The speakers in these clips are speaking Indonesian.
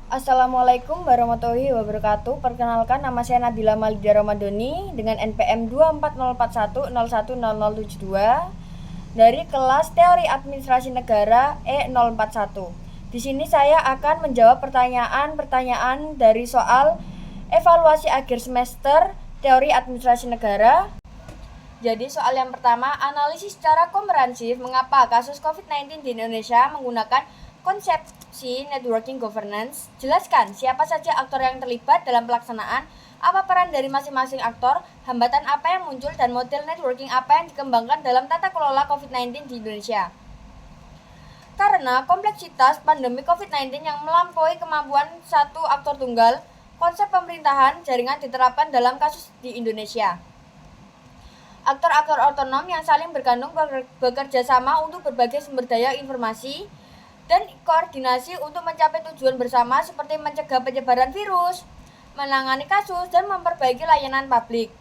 Assalamualaikum warahmatullahi wabarakatuh. Perkenalkan, nama saya Nabila Malida Ramadhani dengan NPM 24041010072 dari kelas Teori Administrasi Negara E041. Di sini saya akan menjawab pertanyaan-pertanyaan dari soal evaluasi akhir semester Teori Administrasi Negara. Jadi soal yang pertama, analisis secara komprehensif mengapa kasus COVID-19 di Indonesia menggunakan konsepsi networking governance. Jelaskan siapa saja aktor yang terlibat dalam pelaksanaan, apa peran dari masing-masing aktor, hambatan apa yang muncul, dan model networking apa yang dikembangkan dalam tata kelola COVID-19 di Indonesia. Karena kompleksitas pandemi COVID-19 yang melampaui kemampuan satu aktor tunggal, konsep pemerintahan jaringan diterapkan dalam kasus di Indonesia. Aktor-aktor otonom yang saling bergantung bekerja sama untuk berbagai sumber daya informasi dan koordinasi untuk mencapai tujuan bersama seperti mencegah penyebaran virus, menangani kasus, dan memperbaiki layanan publik.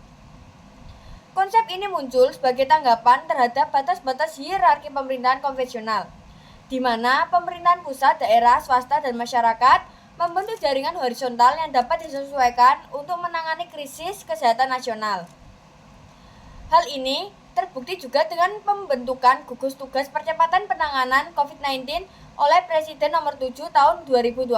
Konsep ini muncul sebagai tanggapan terhadap batas-batas hierarki pemerintahan konvensional, di mana pemerintahan pusat, daerah, swasta, dan masyarakat membentuk jaringan horizontal yang dapat disesuaikan untuk menangani krisis kesehatan nasional. Hal ini terbukti juga dengan pembentukan gugus tugas percepatan penanganan COVID-19 oleh Presiden nomor 7 tahun 2020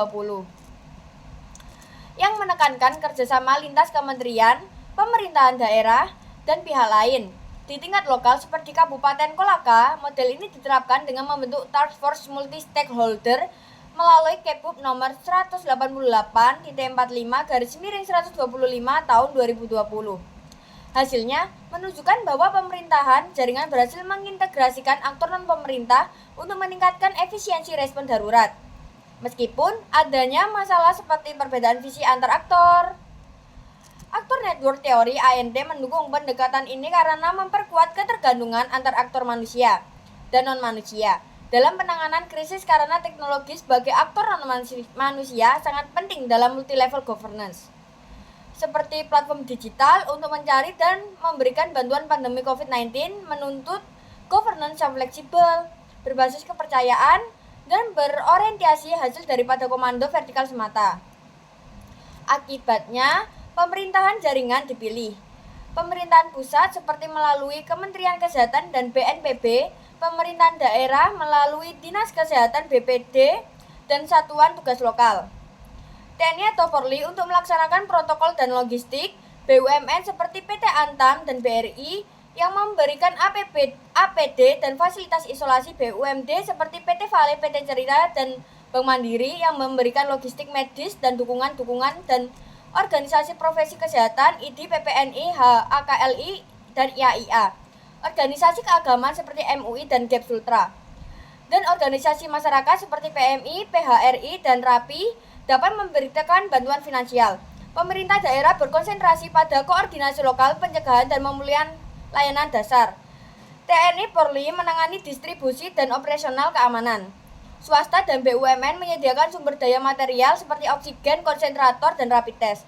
yang menekankan kerjasama lintas kementerian, pemerintahan daerah, dan pihak lain. Di tingkat lokal seperti Kabupaten Kolaka, model ini diterapkan dengan membentuk Task Force Multi-Stakeholder melalui Kepub nomor 188.45/125 tahun 2020. Hasilnya menunjukkan bahwa pemerintahan jaringan berhasil mengintegrasikan aktor non-pemerintah untuk meningkatkan efisiensi respon darurat. Meskipun adanya masalah seperti perbedaan visi antar aktor. Aktor network teori ANT mendukung pendekatan ini karena memperkuat ketergantungan antar aktor manusia dan non-manusia dalam penanganan krisis karena teknologi sebagai aktor non-manusia sangat penting dalam multi-level governance. Seperti platform digital untuk mencari dan memberikan bantuan pandemi COVID-19 menuntut governance yang fleksibel, berbasis kepercayaan, dan berorientasi hasil daripada komando vertikal semata. Akibatnya, pemerintahan jaringan dipilih. Pemerintahan pusat seperti melalui Kementerian Kesehatan dan BNPB, pemerintahan daerah melalui Dinas Kesehatan BPD, dan Satuan Tugas Lokal. TNI atau Polri untuk melaksanakan protokol dan logistik, BUMN seperti PT Antam dan BRI yang memberikan APD dan fasilitas isolasi, BUMD seperti PT Vale, PT Cerita, dan Bank Mandiri yang memberikan logistik medis dan dukungan-dukungan, dan organisasi profesi kesehatan, ID, PPNI, HAKLI, dan IAIA, organisasi keagamaan seperti MUI dan GAP Sultra, dan organisasi masyarakat seperti PMI, PHRI, dan RAPI dapat memberikan bantuan finansial. Pemerintah daerah berkonsentrasi pada koordinasi lokal, pencegahan, dan pemulihan layanan dasar. TNI Polri menangani distribusi dan operasional keamanan. Swasta dan BUMN menyediakan sumber daya material seperti oksigen, konsentrator, dan rapid test.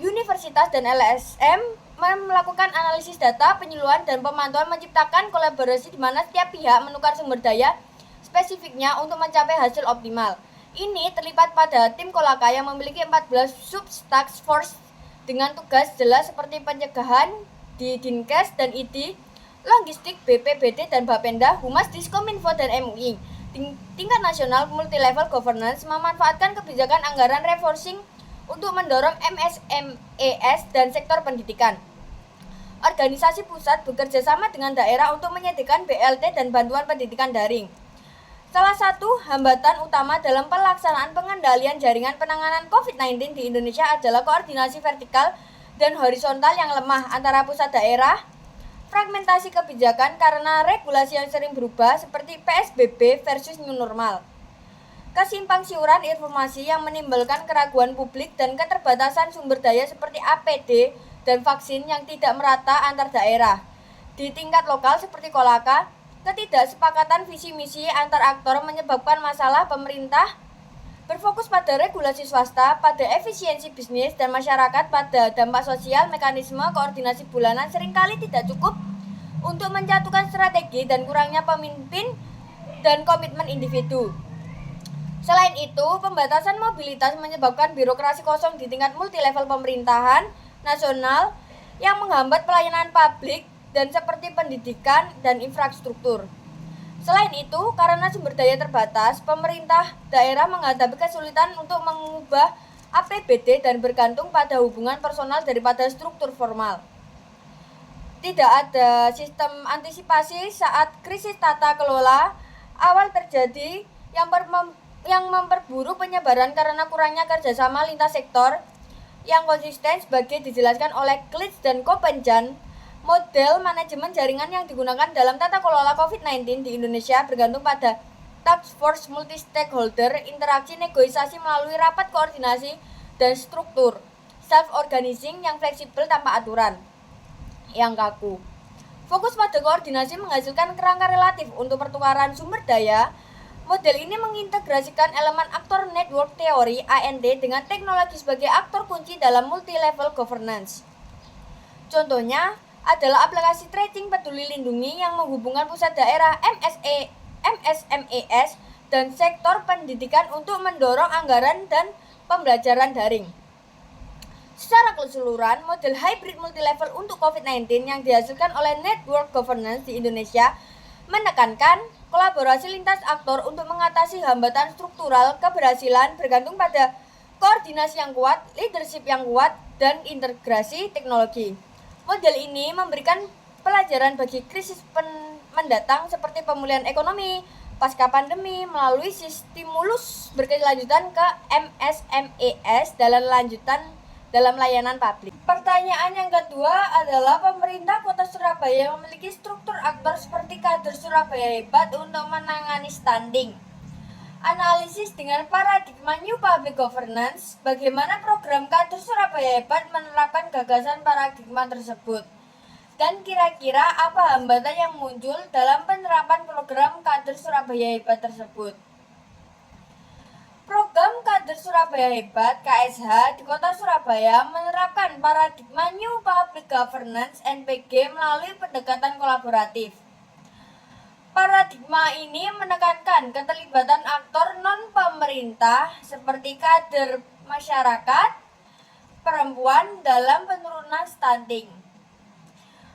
Universitas dan LSM melakukan analisis data, penyuluhan, dan pemantauan, menciptakan kolaborasi di mana setiap pihak menukar sumber daya spesifiknya untuk mencapai hasil optimal. Ini terlibat pada tim Kolaka yang memiliki 14 sub-task force dengan tugas jelas seperti pencegahan di Dinkes dan ID, logistik BPBD dan Bapenda, Humas Diskominfo dan MUI. Tingkat nasional multi-level governance memanfaatkan kebijakan anggaran reversing untuk mendorong MSMES dan sektor pendidikan. Organisasi pusat bekerja sama dengan daerah untuk menyediakan BLT dan bantuan pendidikan daring. Salah satu hambatan utama dalam pelaksanaan pengendalian jaringan penanganan COVID-19 di Indonesia adalah koordinasi vertikal dan horizontal yang lemah antara pusat daerah, fragmentasi kebijakan karena regulasi yang sering berubah seperti PSBB versus new normal, kesimpangsiuran informasi yang menimbulkan keraguan publik, dan keterbatasan sumber daya seperti APD dan vaksin yang tidak merata antar daerah. Di tingkat lokal seperti Kolaka, ketidaksepakatan visi misi antar aktor menyebabkan masalah. Pemerintah berfokus pada regulasi, swasta pada efisiensi bisnis, dan masyarakat pada dampak sosial. Mekanisme koordinasi bulanan seringkali tidak cukup untuk menjatuhkan strategi dan kurangnya pemimpin dan komitmen individu. Selain itu, pembatasan mobilitas menyebabkan birokrasi kosong di tingkat multilevel pemerintahan nasional yang menghambat pelayanan publik dan seperti pendidikan dan infrastruktur. Selain itu, karena sumber daya terbatas, pemerintah daerah menghadapi kesulitan untuk mengubah APBD dan bergantung pada hubungan personal daripada struktur formal. Tidak ada sistem antisipasi saat krisis tata kelola awal terjadi yang memperburuk penyebaran karena kurangnya kerjasama lintas sektor yang konsisten sebagai dijelaskan oleh Klitsch dan Kopenjan. Model manajemen jaringan yang digunakan dalam tata kelola COVID-19 di Indonesia bergantung pada task force multi-stakeholder, interaksi negosiasi melalui rapat koordinasi, dan struktur self-organizing yang fleksibel tanpa aturan yang kaku. Fokus pada koordinasi menghasilkan kerangka relatif untuk pertukaran sumber daya. Model ini mengintegrasikan elemen aktor network theory (ANT) dengan teknologi sebagai aktor kunci dalam multi-level governance. Contohnya adalah aplikasi tracing peduli lindungi yang menghubungkan pusat daerah MSMES dan sektor pendidikan untuk mendorong anggaran dan pembelajaran daring. Secara keseluruhan, model hybrid multilevel untuk COVID-19 yang dihasilkan oleh network governance di Indonesia menekankan kolaborasi lintas aktor untuk mengatasi hambatan struktural. Keberhasilan bergantung pada koordinasi yang kuat, leadership yang kuat, dan integrasi teknologi. Model ini memberikan pelajaran bagi krisis mendatang seperti pemulihan ekonomi pasca pandemi melalui stimulus berkelanjutan ke MSMES dalam layanan publik. Pertanyaan yang kedua adalah pemerintah Kota Surabaya memiliki struktur aktor seperti kader Surabaya Hebat untuk menangani stunting. Analisis dengan paradigma New Public Governance, bagaimana program kader Surabaya Hebat menerapkan gagasan paradigma tersebut. Dan kira-kira apa hambatan yang muncul dalam penerapan program kader Surabaya Hebat tersebut. Program Kader Surabaya Hebat (KSH) di Kota Surabaya menerapkan paradigma New Public Governance (NPG) melalui pendekatan kolaboratif. Paradigma ini menekankan keterlibatan aktor non-pemerintah seperti kader masyarakat, perempuan dalam penurunan stunting.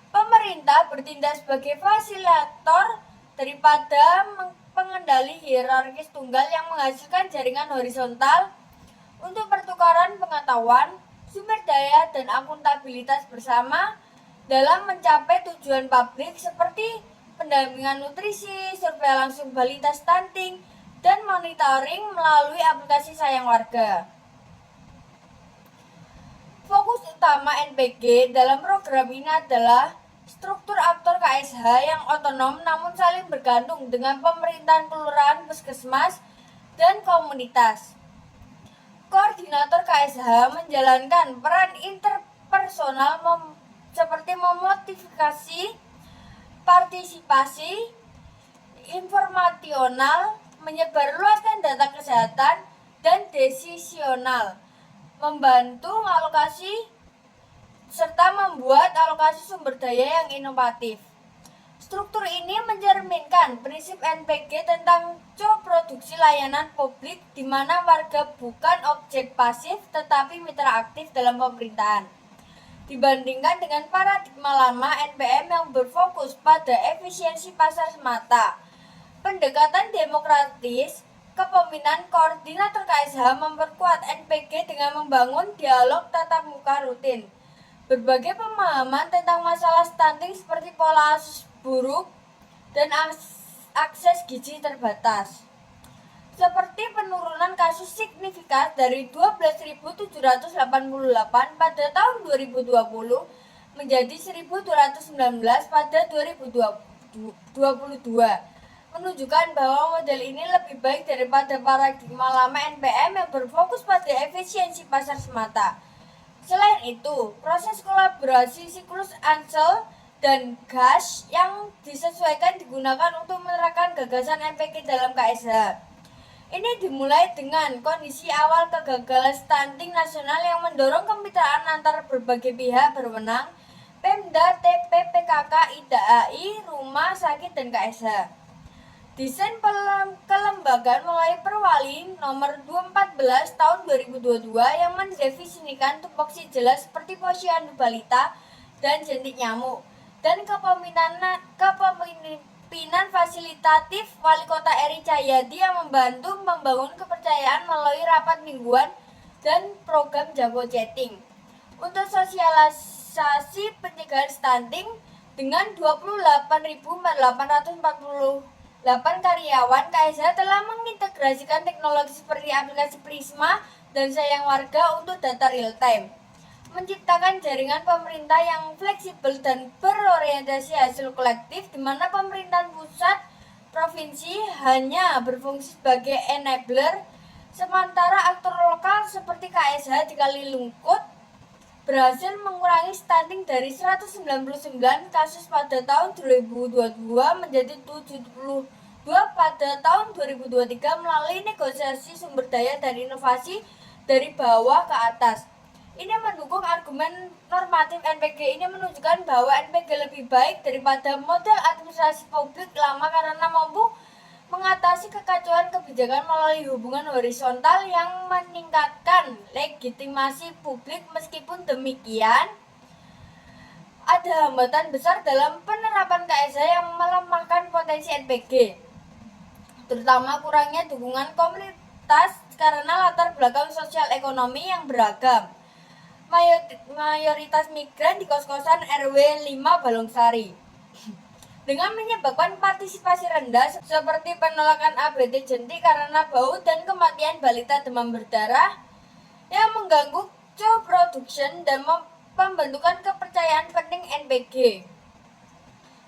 Pemerintah bertindak sebagai fasilitator daripada pengendali hierarkis tunggal yang menghasilkan jaringan horizontal untuk pertukaran pengetahuan, sumber daya, dan akuntabilitas bersama dalam mencapai tujuan publik seperti pendampingan nutrisi, survei langsung balita stunting, dan monitoring melalui aplikasi Sayang Warga. Fokus utama NPG dalam program ini adalah struktur aktor KSH yang otonom namun saling bergantung dengan pemerintahan kelurahan, puskesmas, dan komunitas. Koordinator KSH menjalankan peran interpersonal seperti memotivasi, partisipasi, informasional, menyebarluaskan data kesehatan, dan desisional, membantu alokasi serta membuat alokasi sumber daya yang inovatif. Struktur ini mencerminkan prinsip NPG tentang coproduksi layanan publik di mana warga bukan objek pasif tetapi mitra aktif dalam pemerintahan. Dibandingkan dengan paradigma lama NPM yang berfokus pada efisiensi pasar semata. Pendekatan demokratis kepemimpinan koordinator KSH memperkuat NPG dengan membangun dialog tatap muka rutin. Berbagai pemahaman tentang masalah stunting seperti pola asuh buruk dan akses gizi terbatas. Seperti penurunan kasus signifikan dari 12.788 pada tahun 2020 menjadi 1.219 pada 2022, menunjukkan bahwa model ini lebih baik daripada paradigma lama NPM yang berfokus pada efisiensi pasar semata. Selain itu, proses kolaborasi siklus Ansel dan Gash yang disesuaikan digunakan untuk menerapkan gagasan NPG dalam KSH. Ini dimulai dengan kondisi awal kegagalan stunting nasional yang mendorong kemitraan antar berbagai pihak berwenang, Pemda, TP, PKK, IDAI, rumah sakit, dan KSH. Desain kelembagaan mulai Perwali nomor 214 tahun 2022 yang mendefinisikan tupoksi jelas seperti posyandu balita dan jentik nyamuk, dan kepemimpinan fasilitatif Wali Kota Eri Cahyadi yang membantu membangun kepercayaan melalui rapat mingguan dan program Jago Chatting. Untuk sosialisasi pencegahan stunting dengan 28.848 karyawan, KSH telah mengintegrasikan teknologi seperti aplikasi Prisma dan Sayang Warga untuk data real time, menciptakan jaringan pemerintah yang fleksibel dan berorientasi hasil kolektif, di mana pemerintahan pusat provinsi hanya berfungsi sebagai enabler, sementara aktor lokal seperti KSH di Kalilungkut berhasil mengurangi stunting dari 199 kasus pada tahun 2022 menjadi 72 pada tahun 2023 melalui negosiasi sumber daya dan inovasi dari bawah ke atas. Ini mendukung argumen normatif NPG ini menunjukkan bahwa NPG lebih baik daripada model administrasi publik lama karena mampu mengatasi kekacauan kebijakan melalui hubungan horizontal yang meningkatkan legitimasi publik. Meskipun demikian, ada hambatan besar dalam penerapan KSH yang melemahkan potensi NPG, terutama kurangnya dukungan komunitas karena latar belakang sosial ekonomi yang beragam. Mayoritas migran di kos-kosan RW 5 Balongsari, dengan menyebabkan partisipasi rendah seperti penolakan ABT jentik karena bau dan kematian balita demam berdarah yang mengganggu co-production dan pembentukan kepercayaan penting NPG.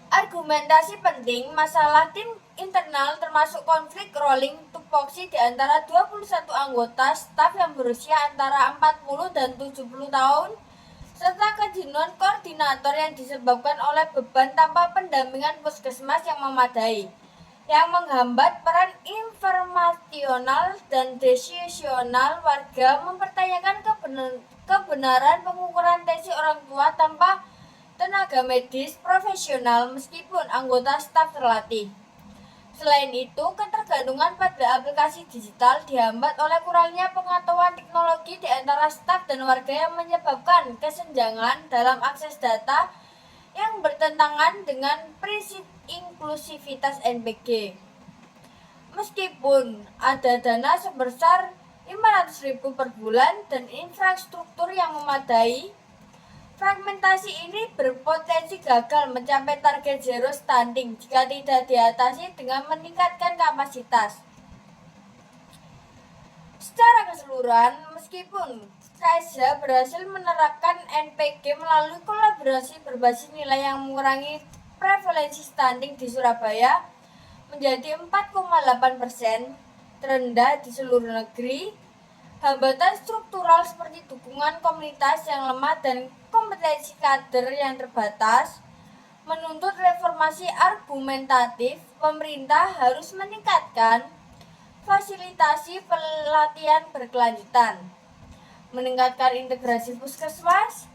Argumentasi penting masalah tim internal termasuk konflik rolling tupoksi di antara 21 anggota staf yang berusia antara 40 dan 70 tahun serta kejenuhan koordinator yang disebabkan oleh beban tanpa pendampingan puskesmas yang memadai, yang menghambat peran informasional dan decisional warga, mempertanyakan kebenaran pengukuran tensi orang tua tanpa tenaga medis profesional meskipun anggota staf terlatih. Selain itu, ketergantungan pada aplikasi digital dihambat oleh kurangnya pengetahuan teknologi di antara staf dan warga yang menyebabkan kesenjangan dalam akses data yang bertentangan dengan prinsip inklusivitas NPG. Meskipun ada dana sebesar 500.000 per bulan dan infrastruktur yang memadai, fragmentasi ini berpotensi gagal mencapai target zero stunting jika tidak diatasi dengan meningkatkan kapasitas. Secara keseluruhan, meskipun KSH berhasil menerapkan NPG melalui kolaborasi berbasis nilai yang mengurangi prevalensi stunting di Surabaya menjadi 4,8%, terendah di seluruh negeri, hambatan struktural seperti dukungan komunitas yang lemah dan kompetensi kader yang terbatas menuntut reformasi argumentatif. Pemerintah harus meningkatkan fasilitasi pelatihan berkelanjutan, meningkatkan integrasi puskesmas,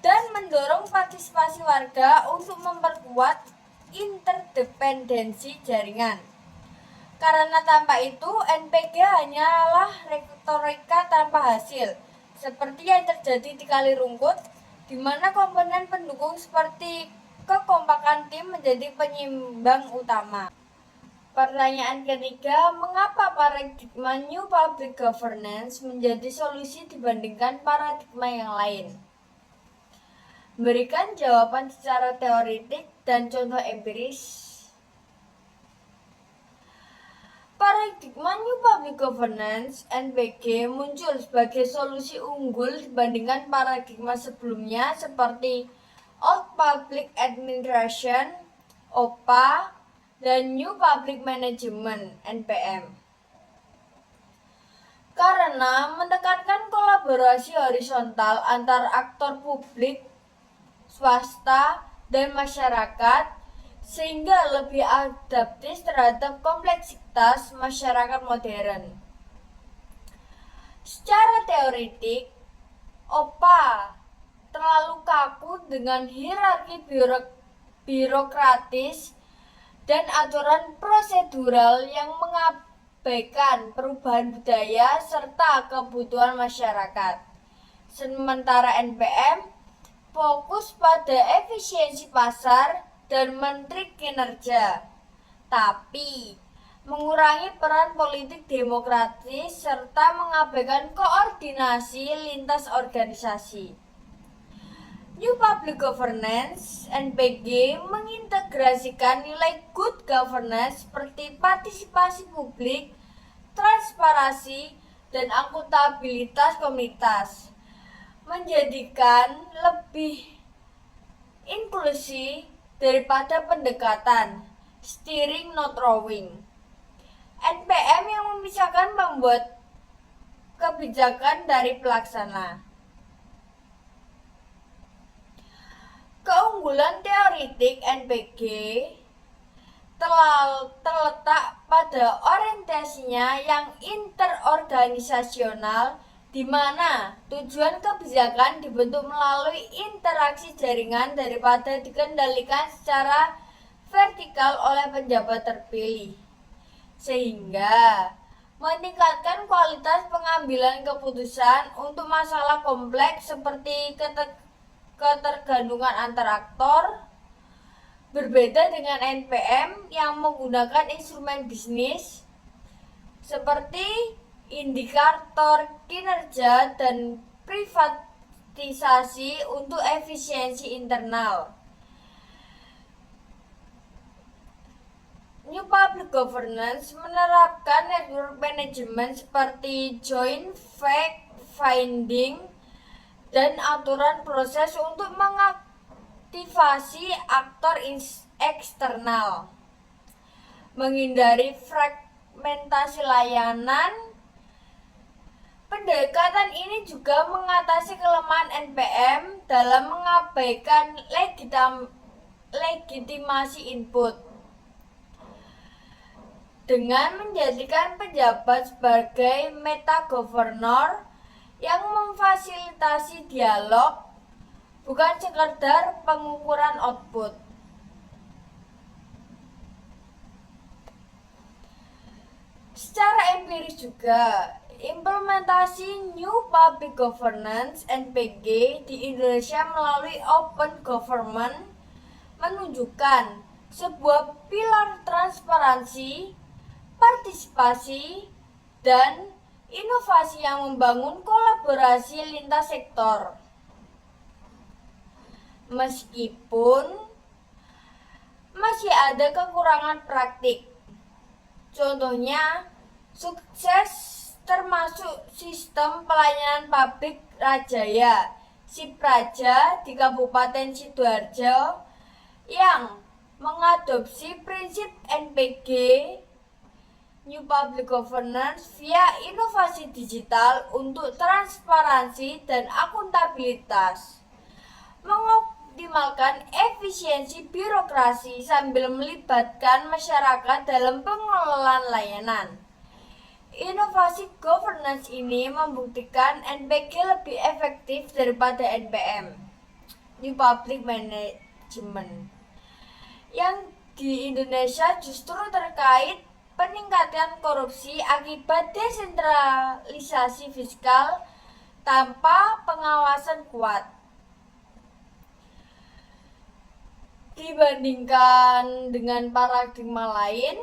dan mendorong partisipasi warga untuk memperkuat interdependensi jaringan. Karena tanpa itu, NPG hanyalah retorika tanpa hasil, seperti yang terjadi di Kalirungkut, di mana komponen pendukung seperti kekompakan tim menjadi penyeimbang utama. Pertanyaan ketiga, mengapa paradigma New Public Governance menjadi solusi dibandingkan paradigma yang lain? Berikan jawaban secara teoretik dan contoh empiris. Paradigma New Public Governance (NPG) muncul sebagai solusi unggul dibandingkan paradigma sebelumnya seperti Old Public Administration (OPA) dan New Public Management (NPM). Karena menekankan kolaborasi horizontal antar aktor publik, swasta, dan masyarakat, sehingga lebih adaptif terhadap kompleksitas masyarakat modern. Secara teoretik, OPA terlalu kaku dengan hierarki birokratis dan aturan prosedural yang mengabaikan perubahan budaya serta kebutuhan masyarakat. Sementara NPM fokus pada efisiensi pasar dan menteri kinerja, tapi mengurangi peran politik demokratis serta mengabaikan koordinasi lintas organisasi. New Public Governance (NPG) mengintegrasikan nilai good governance seperti partisipasi publik, transparansi, dan akuntabilitas komunitas, menjadikan lebih inklusi daripada pendekatan steering not rowing. NPM yang memisahkan membuat kebijakan dari pelaksana. Keunggulan teoritik NPG terletak pada orientasinya yang interorganisasional, di mana tujuan kebijakan dibentuk melalui interaksi jaringan daripada dikendalikan secara vertikal oleh pejabat terpilih, sehingga meningkatkan kualitas pengambilan keputusan untuk masalah kompleks seperti ketergantungan antar aktor. Berbeda dengan NPM yang menggunakan instrumen bisnis seperti indikator kinerja dan privatisasi untuk efisiensi internal. New Public Governance menerapkan network management seperti joint fact-finding dan aturan proses untuk mengaktifasi aktor eksternal, menghindari fragmentasi layanan. Pendekatan ini juga mengatasi kelemahan NPM dalam mengabaikan legitimasi input dengan menjadikan pejabat sebagai meta-governor yang memfasilitasi dialog, bukan sekedar pengukuran output. Secara empiris juga, implementasi New Public Governance (NPG) di Indonesia melalui Open Government menunjukkan sebuah pilar transparansi, partisipasi, dan inovasi yang membangun kolaborasi lintas sektor. Meskipun masih ada kekurangan praktik, contohnya sukses termasuk sistem pelayanan publik Rajaya Sipraja di Kabupaten Sidoarjo yang mengadopsi prinsip NPG New Public Governance via inovasi digital untuk transparansi dan akuntabilitas, mengoptimalkan efisiensi birokrasi sambil melibatkan masyarakat dalam pengelolaan layanan. Inovasi governance ini membuktikan NPG lebih efektif daripada NPM, New Public Management, yang di Indonesia justru terkait peningkatan korupsi akibat desentralisasi fiskal tanpa pengawasan kuat. Dibandingkan dengan paradigma lain,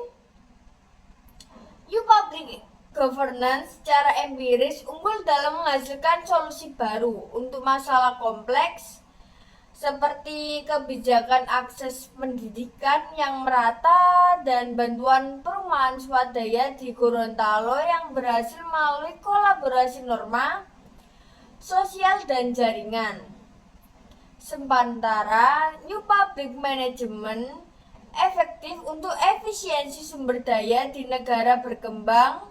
New Public Governance secara empiris unggul dalam menghasilkan solusi baru untuk masalah kompleks seperti kebijakan akses pendidikan yang merata dan bantuan perumahan swadaya di Gorontalo yang berhasil melalui kolaborasi norma, sosial, dan jaringan. Sementara New Public Management efektif untuk efisiensi sumber daya di negara berkembang,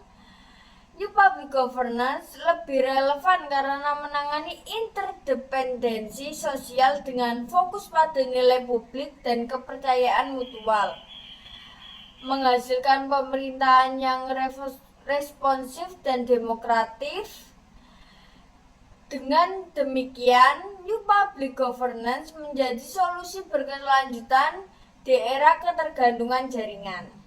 New Public Governance lebih relevan karena menangani interdependensi sosial dengan fokus pada nilai publik dan kepercayaan mutual, menghasilkan pemerintahan yang responsif dan demokratis. Dengan demikian, New Public Governance menjadi solusi berkelanjutan di era ketergantungan jaringan.